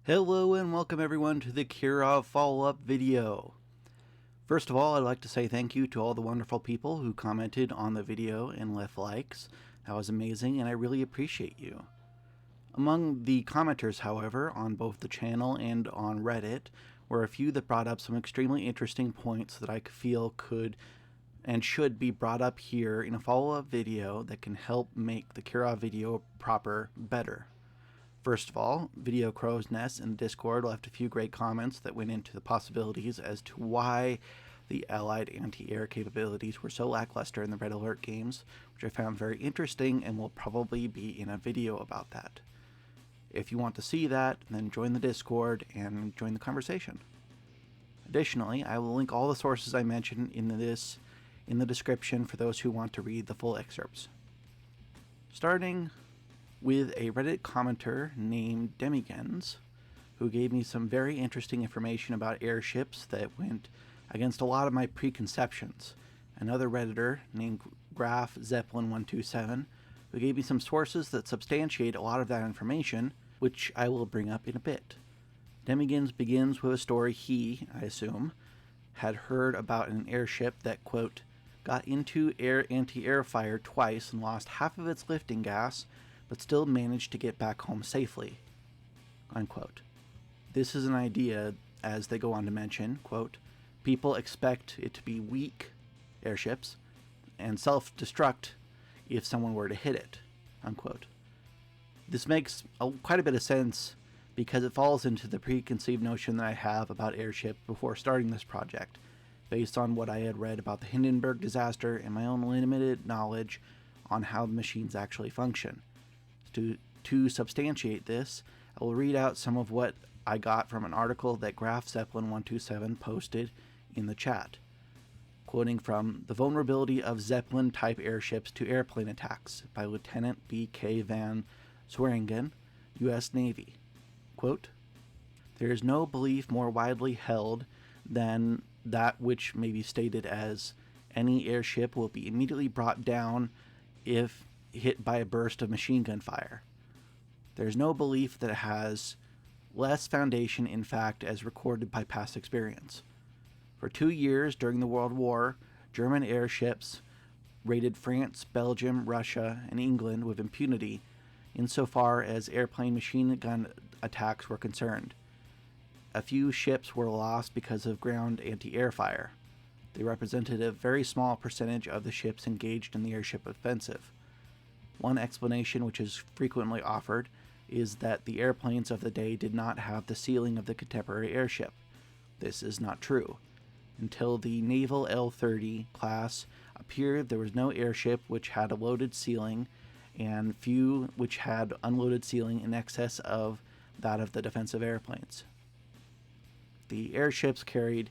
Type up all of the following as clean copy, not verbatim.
Hello and welcome everyone to the Kirov follow-up video. First of all, I'd like to say thank you to all the wonderful people who commented on the video and left likes. That was amazing and I really appreciate you. Among the commenters, however, on both the channel and on Reddit, were a few that brought up some extremely interesting points that I feel could and should be brought up here in a follow-up video that can help make the Kirov video proper better. First of all, Video Crow's Nest in Discord left a few great comments that went into the possibilities as to why the Allied anti-air capabilities were so lackluster in the Red Alert games, which I found very interesting and will probably be in a video about that. If you want to see that, then join the Discord and join the conversation. Additionally, I will link all the sources I mentioned in the description for those who want to read the full excerpts. Starting with a Reddit commenter named Demigens, who gave me some very interesting information about airships that went against a lot of my preconceptions. Another Redditor named Graf Zeppelin 127, who gave me some sources that substantiate a lot of that information, which I will bring up in a bit. Demigens begins with a story he, I assume, had heard about an airship that, quote, got into anti-air fire twice and lost half of its lifting gas, but still managed to get back home safely, unquote. This is an idea, as they go on to mention, quote, people expect it to be weak airships and self-destruct if someone were to hit it, unquote. This makes quite a bit of sense because it falls into the preconceived notion that I have about airships before starting this project, based on what I had read about the Hindenburg disaster and my own limited knowledge on how the machines actually function. To substantiate this, I will read out some of what I got from an article that Graf Zeppelin 127 posted in the chat, quoting from The Vulnerability of Zeppelin-type Airships to Airplane Attacks by Lieutenant B.K. van Sweringen, U.S. Navy. Quote, there is no belief more widely held than that which may be stated as any airship will be immediately brought down if hit by a burst of machine gun fire. There's no belief that it has less foundation in fact as recorded by past experience. For 2 years during the World War, German airships raided France, Belgium, Russia, and England with impunity insofar as airplane machine gun attacks were concerned. A few ships were lost because of ground anti-air fire. They represented a very small percentage of the ships engaged in the airship offensive. One explanation which is frequently offered is that the airplanes of the day did not have the ceiling of the contemporary airship. This is not true. Until the naval L-30 class appeared, there was no airship which had a loaded ceiling and few which had unloaded ceiling in excess of that of the defensive airplanes. The airships carried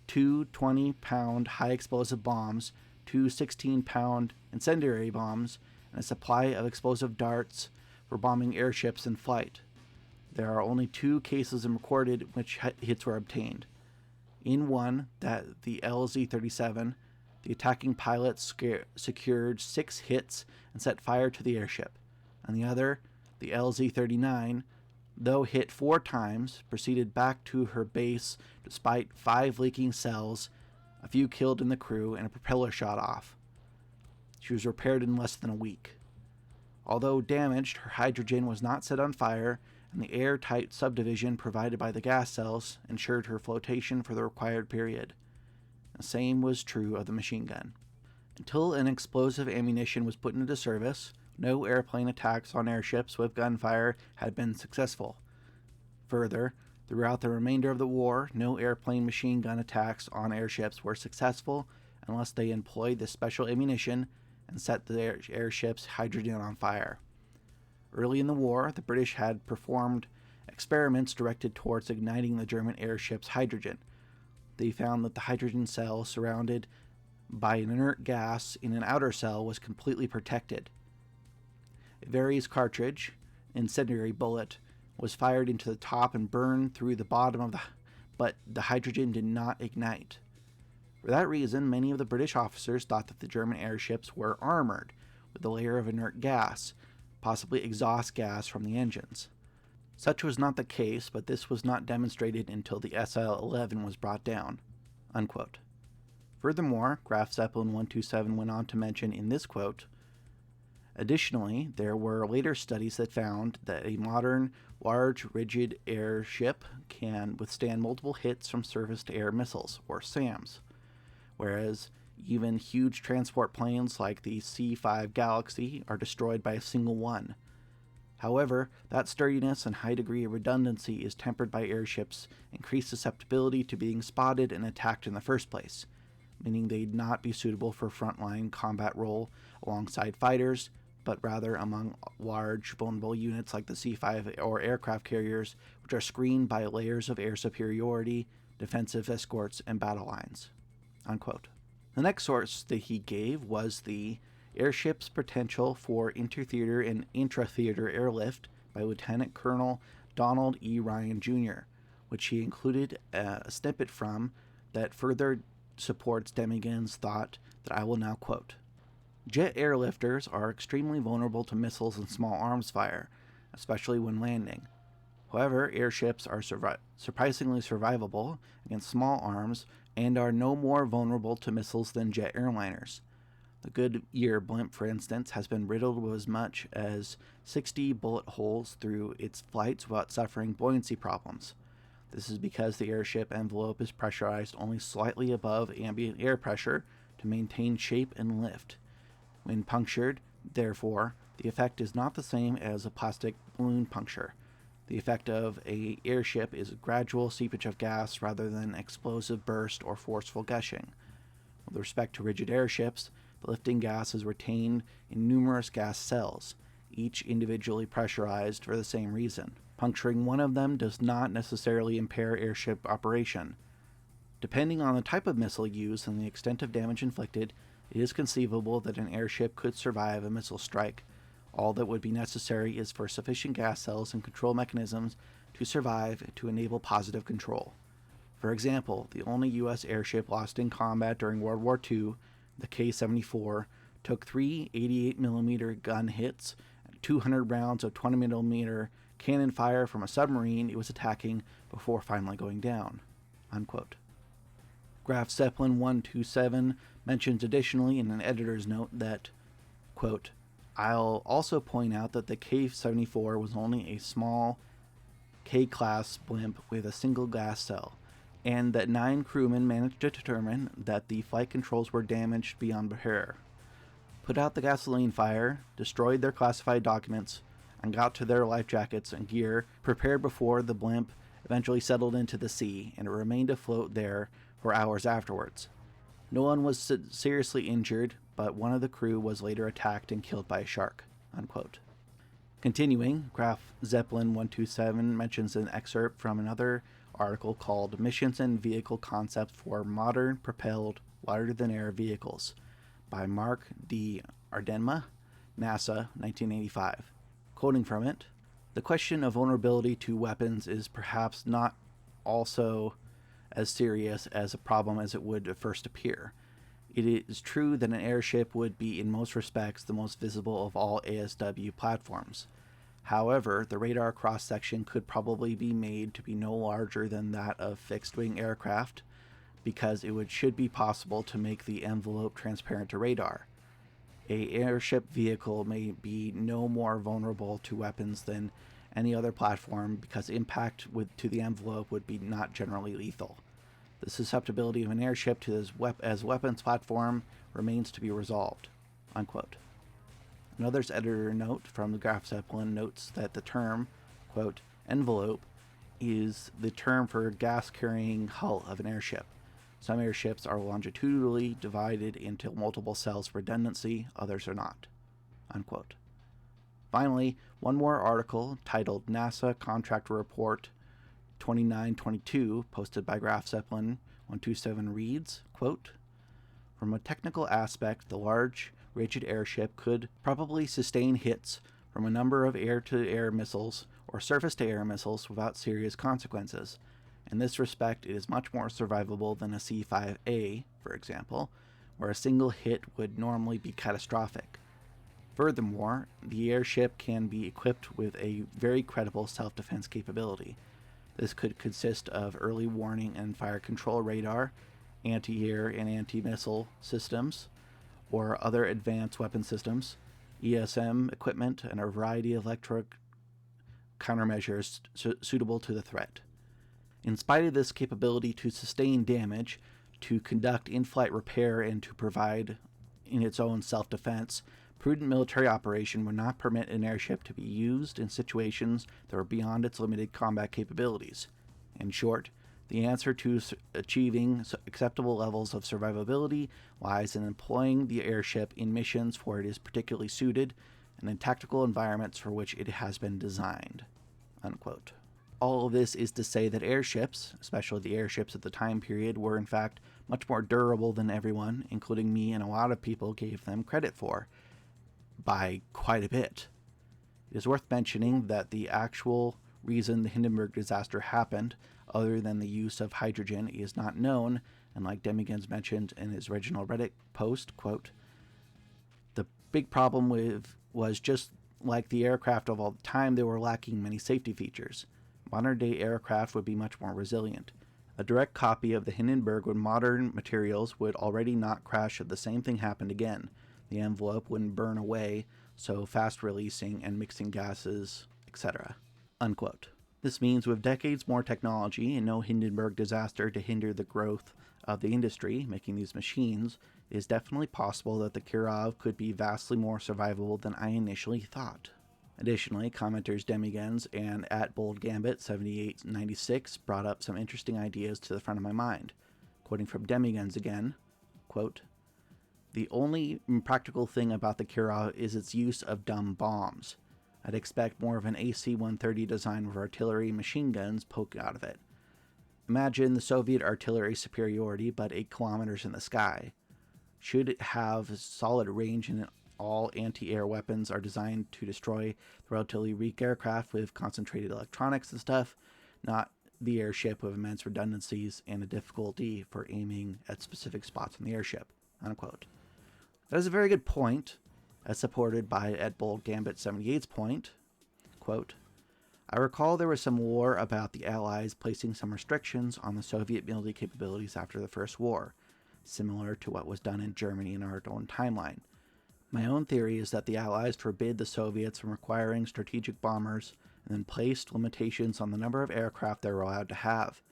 2 20-pound high-explosive bombs, 2 16-pound incendiary bombs, and a supply of explosive darts for bombing airships in flight. There are only 2 cases recorded in which hits were obtained. In one, that the LZ-37, the attacking pilot secured 6 hits and set fire to the airship. On the other, the LZ-39, though hit 4 times, proceeded back to her base despite 5 leaking cells, a few killed in the crew, and a propeller shot off. She was repaired in less than a week. Although damaged, her hydrogen was not set on fire, and the airtight subdivision provided by the gas cells ensured her flotation for the required period. The same was true of the machine gun. Until an explosive ammunition was put into service, no airplane attacks on airships with gunfire had been successful. Further, throughout the remainder of the war, no airplane machine gun attacks on airships were successful unless they employed this special ammunition and set the airship's hydrogen on fire. Early in the war, the British had performed experiments directed towards igniting the German airship's hydrogen. They found that the hydrogen cell surrounded by an inert gas in an outer cell was completely protected. A Varys cartridge, incendiary bullet, was fired into the top and burned through the bottom but the hydrogen did not ignite. For that reason, many of the British officers thought that the German airships were armored with a layer of inert gas, possibly exhaust gas from the engines. Such was not the case, but this was not demonstrated until the SL-11 was brought down." Unquote. Furthermore, Graf Zeppelin 127 went on to mention in this quote, "Additionally, there were later studies that found that a modern, large, rigid airship can withstand multiple hits from surface-to-air missiles, or SAMs, whereas even huge transport planes like the C-5 Galaxy are destroyed by a single one. However, that sturdiness and high degree of redundancy is tempered by airships' increased susceptibility to being spotted and attacked in the first place, meaning they'd not be suitable for frontline combat role alongside fighters, but rather among large, vulnerable units like the C-5 or aircraft carriers, which are screened by layers of air superiority, defensive escorts, and battle lines." Unquote. The next source that he gave was the Airship's Potential for Inter-Theater and Intra-Theater Airlift by Lieutenant Colonel Donald E. Ryan, Jr., which he included a snippet from that further supports Demigan's thought that I will now quote. "Jet airlifters are extremely vulnerable to missiles and small arms fire, especially when landing. However, airships are surprisingly survivable against small arms and are no more vulnerable to missiles than jet airliners. The Goodyear blimp, for instance, has been riddled with as much as 60 bullet holes through its flights without suffering buoyancy problems. This is because the airship envelope is pressurized only slightly above ambient air pressure to maintain shape and lift. When punctured, therefore, the effect is not the same as a plastic balloon puncture. The effect of an airship is gradual seepage of gas rather than explosive burst or forceful gushing. With respect to rigid airships, the lifting gas is retained in numerous gas cells, each individually pressurized for the same reason. Puncturing one of them does not necessarily impair airship operation. Depending on the type of missile used and the extent of damage inflicted, it is conceivable that an airship could survive a missile strike. All that would be necessary is for sufficient gas cells and control mechanisms to survive to enable positive control. For example, the only U.S. airship lost in combat during World War II, the K-74, took 3 88mm gun hits and 200 rounds of 20mm cannon fire from a submarine it was attacking before finally going down." Unquote. Graf Zeppelin 127 mentions additionally in an editor's note that, quote, "I'll also point out that the K-74 was only a small K-class blimp with a single gas cell, and that 9 crewmen managed to determine that the flight controls were damaged beyond repair, put out the gasoline fire, destroyed their classified documents, and got to their life jackets and gear prepared before the blimp eventually settled into the sea, and it remained afloat there for hours afterwards. No one was seriously injured, but one of the crew was later attacked and killed by a shark." Unquote. Continuing, Graf Zeppelin 127 mentions an excerpt from another article called "Missions and Vehicle Concepts for Modern Propelled Larger-than-Air Vehicles" by Mark D. Ardenma, NASA, 1985. Quoting from it, "The question of vulnerability to weapons is perhaps not also as serious as a problem as it would at first appear. It is true that an airship would be in most respects the most visible of all ASW platforms. However, the radar cross-section could probably be made to be no larger than that of fixed-wing aircraft, because it should be possible to make the envelope transparent to radar. A airship vehicle may be no more vulnerable to weapons than any other platform because impact to the envelope would be not generally lethal. The susceptibility of an airship to as weapons platform remains to be resolved." Unquote. Another's editor note from the Graf Zeppelin notes that the term, quote, "envelope," is the term for gas-carrying hull of an airship. Some airships are longitudinally divided into multiple cells for redundancy, others are not." Unquote. Finally, one more article titled "NASA Contractor Report 2922," posted by Graf Zeppelin 127 reads, quote, "From a technical aspect, the large, rigid airship could probably sustain hits from a number of air-to-air missiles or surface-to-air missiles without serious consequences. In this respect, it is much more survivable than a C-5A, for example, where a single hit would normally be catastrophic. Furthermore, the airship can be equipped with a very credible self-defense capability. This could consist of early warning and fire control radar, anti-air and anti-missile systems, or other advanced weapon systems, ESM equipment, and a variety of electronic countermeasures suitable to the threat. In spite of this capability to sustain damage, to conduct in-flight repair, and to provide in its own self-defense, prudent military operation would not permit an airship to be used in situations that were beyond its limited combat capabilities. In short, the answer to achieving acceptable levels of survivability lies in employing the airship in missions where it is particularly suited and in tactical environments for which it has been designed." Unquote. All of this is to say that airships, especially the airships at the time period, were in fact much more durable than everyone, including me and a lot of people, gave them credit for, by quite a bit. It is worth mentioning that the actual reason the Hindenburg disaster happened, other than the use of hydrogen, is not known, and like Demigans mentioned in his original Reddit post, quote, "The big problem was just like the aircraft of all the time, they were lacking many safety features. Modern-day aircraft would be much more resilient. A direct copy of the Hindenburg with modern materials would already not crash if the same thing happened again. The envelope wouldn't burn away, so fast releasing and mixing gases, etc." Unquote. This means with decades more technology and no Hindenburg disaster to hinder the growth of the industry making these machines, it is definitely possible that the Kirov could be vastly more survivable than I initially thought. Additionally, commenters Demigans and @BoldGambit7896 brought up some interesting ideas to the front of my mind. Quoting from Demigans again, quote, "The only impractical thing about the Kirov is its use of dumb bombs. I'd expect more of an AC-130 design with artillery machine guns poking out of it. Imagine the Soviet artillery superiority but 8 kilometers in the sky. Should it have solid range and all anti-air weapons are designed to destroy the relatively weak aircraft with concentrated electronics and stuff, not the airship with immense redundancies and a difficulty for aiming at specific spots on the airship." Unquote. That is a very good point, as supported by @BoldGambit78's point. Quote, "I recall there was some war about the Allies placing some restrictions on the Soviet military capabilities after the First War, similar to what was done in Germany in our own timeline. My own theory is that the Allies forbid the Soviets from acquiring strategic bombers and then placed limitations on the number of aircraft they were allowed to have.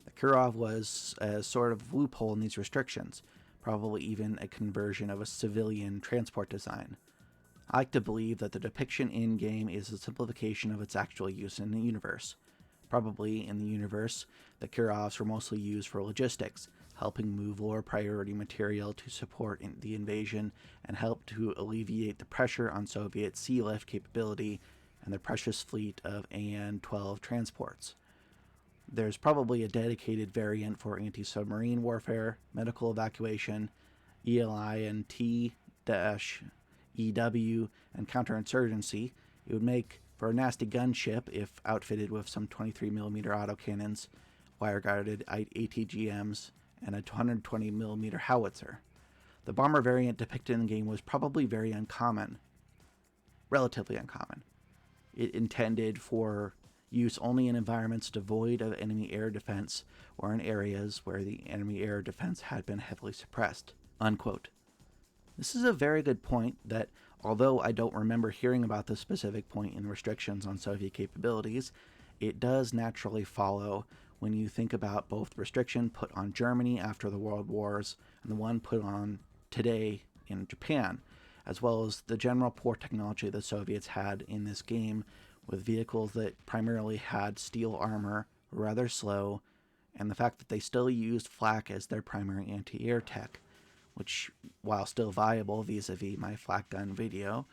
The Kirov was a sort of loophole in these restrictions, probably even a conversion of a civilian transport design. I like to believe that the depiction in-game is a simplification of its actual use in the universe. Probably in the universe, the Kirovs were mostly used for logistics, helping move lower priority material to support the invasion and help to alleviate the pressure on Soviet sea lift capability and their precious fleet of AN-12 transports. There's probably a dedicated variant for anti-submarine warfare, medical evacuation, ELI and T-EW, and counterinsurgency. It would make for a nasty gunship if outfitted with some 23mm autocannons, wire-guarded ATGMs, and a 220mm howitzer. The bomber variant depicted in the game was probably very uncommon. Relatively uncommon. It intended for use only in environments devoid of enemy air defense or in areas where the enemy air defense had been heavily suppressed." Unquote. This is a very good point that, although I don't remember hearing about this specific point in restrictions on Soviet capabilities, it does naturally follow when you think about both restriction put on Germany after the World Wars and the one put on today in Japan, as well as the general poor technology the Soviets had in this game, with vehicles that primarily had steel armor, rather slow, and the fact that they still used flak as their primary anti-air tech, which, while still viable vis-a-vis my flak gun video,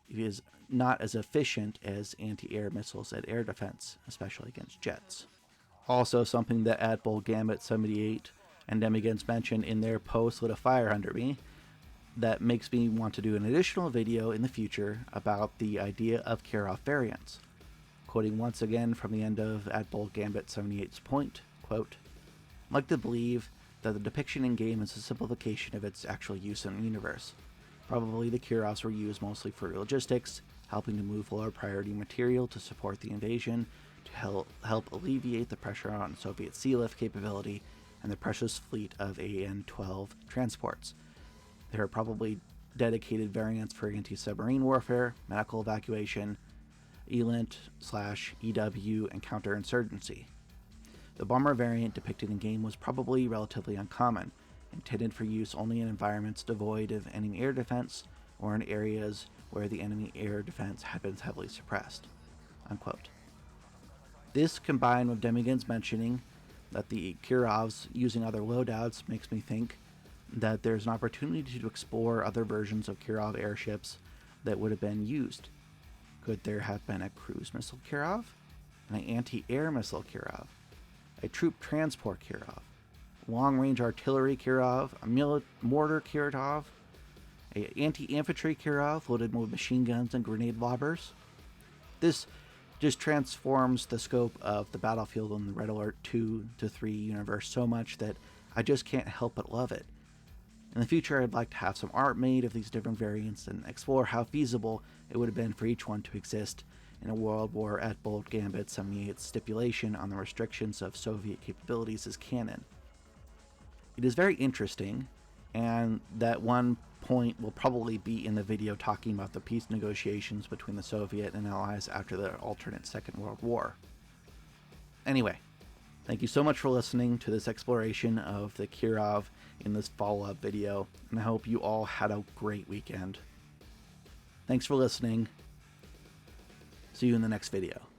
is not as efficient as anti-air missiles at air defense, especially against jets. Also, something that @BoldGambit78 and Demigans mentioned in their post lit a fire under me that makes me want to do an additional video in the future about the idea of Kirov variants. Quoting once again from the end of @BoldGambit78's point, quote, "I'd like to believe that the depiction in game is a simplification of its actual use in the universe. Probably the Kirovs were used mostly for logistics, helping to move lower priority material to support the invasion, to help alleviate the pressure on Soviet sea lift capability and the precious fleet of AN-12 transports. There are probably dedicated variants for anti-submarine warfare, medical evacuation, ELINT/EW, and counterinsurgency. The bomber variant depicted in game was probably relatively uncommon, intended for use only in environments devoid of enemy air defense or in areas where the enemy air defense had been heavily suppressed." Unquote. This, combined with Demigan's mentioning that the Kirovs using other loadouts, makes me think that there's an opportunity to explore other versions of Kirov airships that would have been used. Could there have been a cruise missile Kirov, an anti-air missile Kirov, a troop transport Kirov, long-range artillery Kirov, a mortar Kirov, an anti-infantry Kirov loaded with machine guns and grenade lobbers? This just transforms the scope of the battlefield in the Red Alert 2 to 3 universe so much that I just can't help but love it. In the future, I'd like to have some art made of these different variants and explore how feasible it would have been for each one to exist in a world where at Bold Gambit 78's stipulation on the restrictions of Soviet capabilities is canon. It is very interesting, and that one point will probably be in the video talking about the peace negotiations between the Soviet and Allies after the alternate Second World War. Anyway, thank you so much for listening to this exploration of the Kirov in this follow-up video, and I hope you all had a great weekend. Thanks for listening. See you in the next video.